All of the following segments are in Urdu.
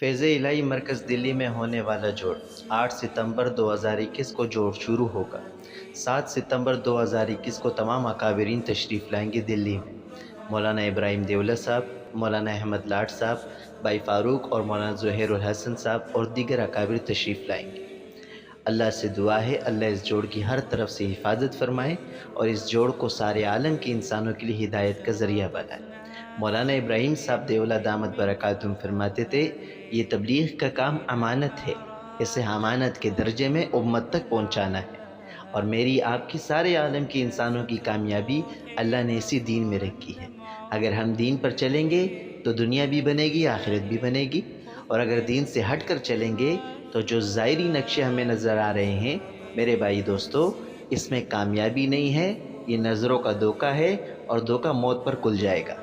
فیض الہی مرکز دلی میں ہونے والا جوڑ 8 ستمبر 2021 کو جوڑ شروع ہوگا۔ 7 ستمبر 2021 کو تمام اکابرین تشریف لائیں گے دلی میں۔ مولانا ابراہیم دیولہ صاحب، مولانا احمد لاٹ صاحب، بھائی فاروق اور مولانا زہیر الحسن صاحب اور دیگر اکابر تشریف لائیں گے۔ اللہ سے دعا ہے اللہ اس جوڑ کی ہر طرف سے حفاظت فرمائے اور اس جوڑ کو سارے عالم کے انسانوں کے لیے ہدایت کا ذریعہ بنائے۔ مولانا ابراہیم صاحب دیولہ دامت برکاتہم فرماتے تھے، یہ تبلیغ کا کام امانت ہے، اسے امانت کے درجے میں امت تک پہنچانا ہے، اور میری آپ کی سارے عالم کے انسانوں کی کامیابی اللہ نے اسی دین میں رکھی ہے۔ اگر ہم دین پر چلیں گے تو دنیا بھی بنے گی، آخرت بھی بنے گی، اور اگر دین سے ہٹ کر چلیں گے تو جو ظاہری نقشے ہمیں نظر آ رہے ہیں میرے بھائی دوستو، اس میں کامیابی نہیں ہے، یہ نظروں کا دھوکہ ہے، اور دھوکہ موت پر کھل جائے گا۔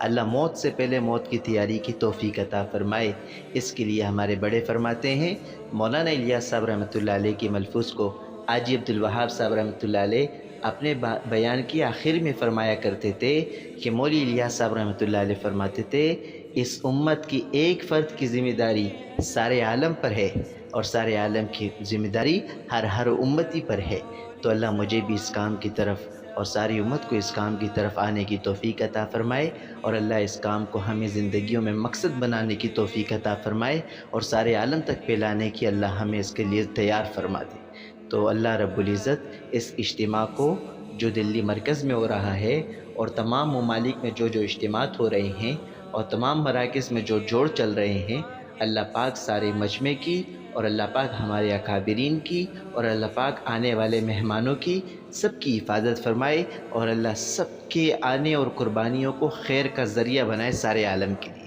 اللہ موت سے پہلے موت کی تیاری کی توفیق عطا فرمائے۔ اس کے لیے ہمارے بڑے فرماتے ہیں، مولانا الیاس صاحب رحمۃ اللہ علیہ کی ملفوظ کو حاجی عبدالوہاب صاحب رحمۃ اللہ علیہ اپنے بیان کی آخر میں فرمایا کرتے تھے کہ مولوی الیاس صاحب رحمۃ اللہ علیہ فرماتے تھے، اس امت کی ایک فرد کی ذمہ داری سارے عالم پر ہے، اور سارے عالم کی ذمہ داری ہر امتی پر ہے۔ تو اللہ مجھے بھی اس کام کی طرف اور ساری امت کو اس کام کی طرف آنے کی توفیق عطا فرمائے، اور اللہ اس کام کو ہمیں زندگیوں میں مقصد بنانے کی توفیق عطا فرمائے، اور سارے عالم تک پھیلانے کی اللہ ہمیں اس کے لیے تیار فرما دے۔ تو اللہ رب العزت اس اجتماع کو جو دلی مرکز میں ہو رہا ہے، اور تمام ممالک میں جو اجتماعات ہو رہے ہیں، اور تمام مراکز میں جو جوڑ چل رہے ہیں، اللہ پاک سارے مجمع کی، اور اللہ پاک ہمارے اکابرین کی، اور اللہ پاک آنے والے مہمانوں کی سب کی حفاظت فرمائے، اور اللہ سب کے آنے اور قربانیوں کو خیر کا ذریعہ بنائے سارے عالم کے لیے۔